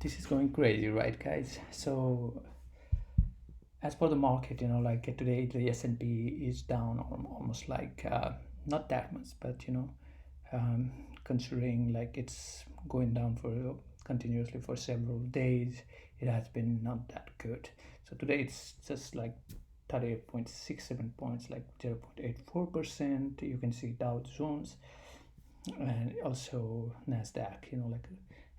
This is going crazy, right, guys? So as for the market, like today the S&P is down almost like not that much, but um, considering like it's going down for continuously for several days, it has been not that good. So today it's just like 38.67 points, like 0.84%. You can see Dow Jones and also Nasdaq,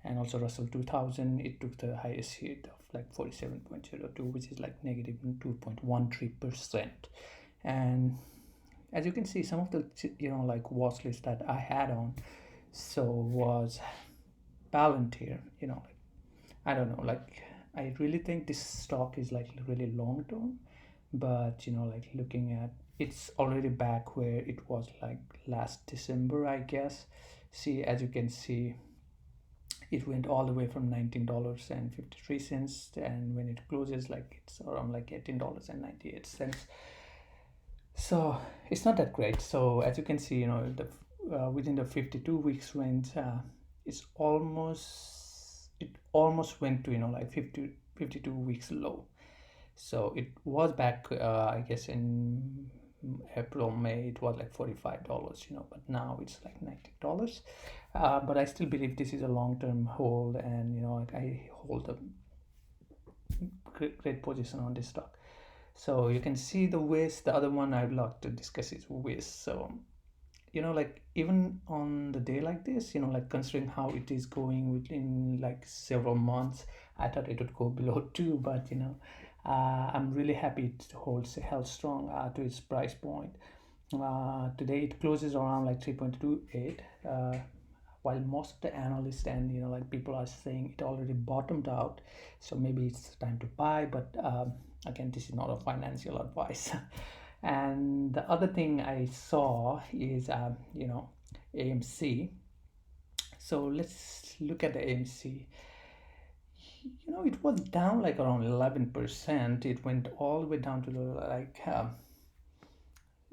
and also Russell 2000. It took the highest hit of like 47.02, which is like negative 2.13%. And as you can see, some of the like watch list that I had on, so was Palantir. I don't know, like I really think this stock is like really long term, but like looking at it's already back where it was like last December, I guess. See, as you can see, it went all the way from $19.53, and when it closes, like it's around like $18.98. So it's not that great. So as you can see, the within the 52 weeks range, it almost went to like 52 weeks low. So it was back, I guess in April, May, it was like $45, but now it's like $90. But I still believe this is a long-term hold, and like I hold a great position on this stock. So you can see the Wiz. The other one I'd like to discuss is Wiz. So like even on the day like this, like considering how it is going within like several months, I thought it would go below 2, but I'm really happy to held strong to its price point. Today it closes around like 3.28, while most of the analysts and like people are saying it already bottomed out, so maybe it's time to buy. But again, this is not a financial advice. And the other thing I saw is AMC. So let's look at the AMC. It was down like around 11%. It went all the way down to like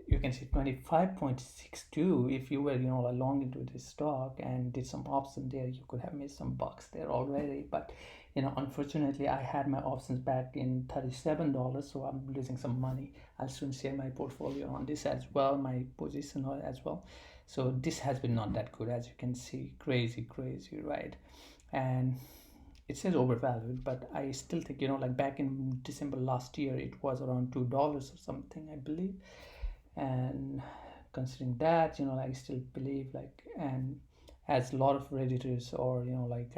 you can see 25.62. If you were long into this stock and did some options there, you could have made some bucks there already. But unfortunately, I had my options back in $37, so I'm losing some money. I'll soon share my portfolio on this as well, my position as well. So this has been not that good, as you can see. Crazy, right? And it says overvalued, but I still think like back in December last year, it was around $2 or something, I believe. And considering that, I still believe like, and as a lot of redditors or like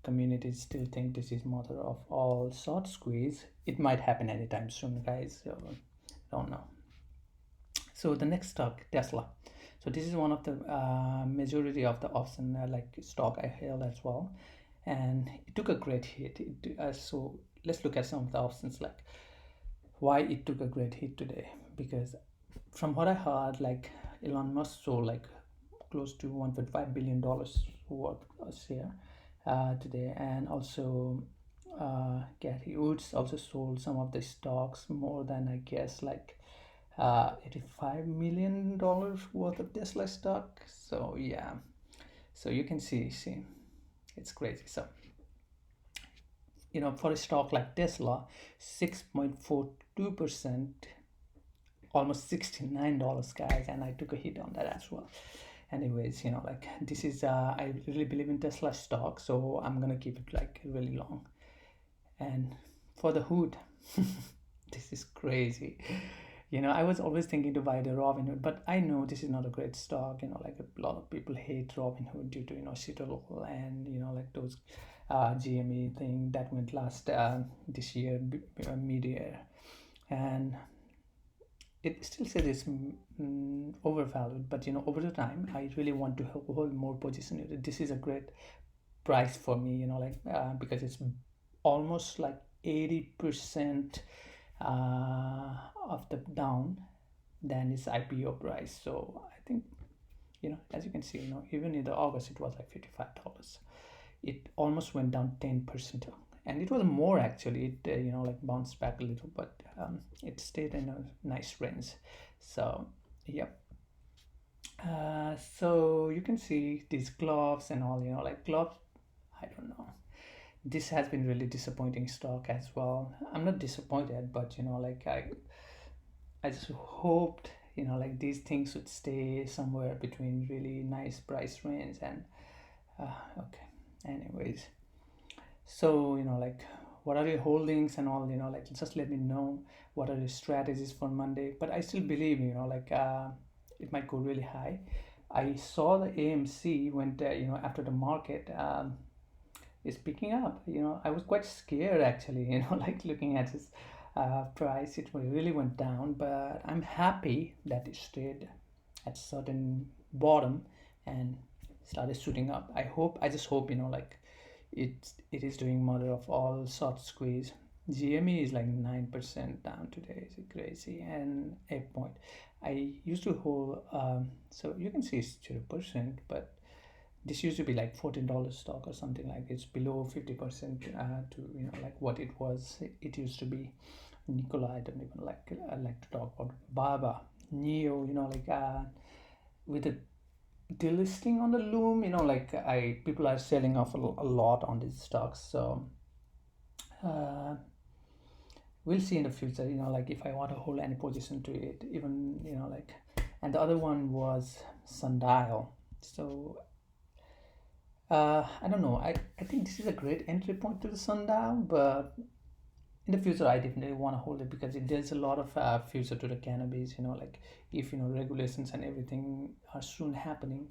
communities still think this is mother of all short squeeze, it might happen anytime soon, guys. So don't know. So the next stock, Tesla. So this is one of the majority of the option like stock I held as well, and it took a great hit. So let's look at some of the options, like why it took a great hit today. Because from what I heard, like Elon Musk sold like close to $1.5 billion worth of share today, and also Gary Woods also sold some of the stocks, more than I guess like $85 million worth of Tesla stock. So yeah, so you can see it's crazy. So for a stock like Tesla, 6.42%, almost $69, guys, and I took a hit on that as well. Anyways, like this is I really believe in Tesla stock, so I'm gonna keep it like really long. And for the hood, this is crazy. I was always thinking to buy the Robinhood, but I know this is not a great stock. Like a lot of people hate Robinhood due to Citadel and like those GME thing that went last this year, mid-year, and it still says it's overvalued. But over the time, I really want to hold more position. This is a great price for me. Like because it's almost like 80% of the down than its IPO price. So I think as you can see, even in the August it was like $55. It almost went down 10%, and it was more actually. It like bounced back a little, but it stayed in a nice range. So yep. So you can see these gloves and all. Like gloves, I don't know. This has been really disappointing stock as well. I'm not disappointed, but like I just hoped like these things would stay somewhere between really nice price range. And okay, anyways, so like what are your holdings and all, like just let me know what are your strategies for Monday. But I still believe like it might go really high. I saw the AMC went after the market is picking up. I was quite scared actually, like looking at his price, it really went down, but I'm happy that it stayed at certain bottom and started shooting up. I just hope, like it is doing mother of all short squeeze. GME is like 9% down today. It's crazy. And a point. I used to hold, so you can see it's 0%, but this used to be like $14 stock or something like it's below 50% to like what it was. It used to be Nikola. I don't even like to talk about Baba Neo. Like with the delisting on the loom. Like I people are selling off a lot on these stocks. So uh, we'll see in the future. Like if I want to hold any position to it, even like. And the other one was Sundial. So I don't know. I think this is a great entry point to the Sundial, but in the future, I definitely want to hold it because there's a lot of future to the cannabis. Like if regulations and everything are soon happening,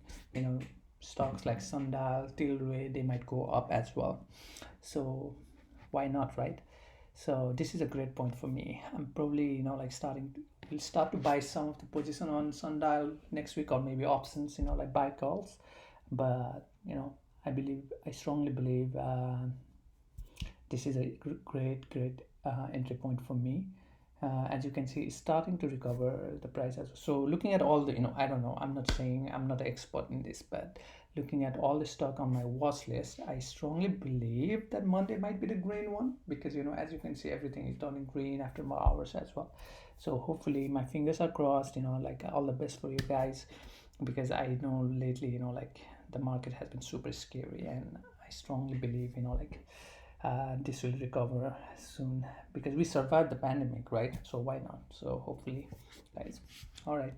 stocks like Sundial, Tilray, they might go up as well. So why not, right? So this is a great point for me. I'm probably like we'll start to buy some of the position on Sundial next week, or maybe options, like buy calls. But I strongly believe this is a great entry point for me. As you can see, it's starting to recover the price as well. So looking at all the, I don't know, I'm not saying I'm not an expert in this, but looking at all the stock on my watch list, I strongly believe that Monday might be the green one because, as you can see, everything is turning green after more hours as well. So hopefully my fingers are crossed, like all the best for you guys, because I know lately, like the market has been super scary, and I strongly believe, like this will recover soon because we survived the pandemic, right? So why not? So hopefully, guys. All right.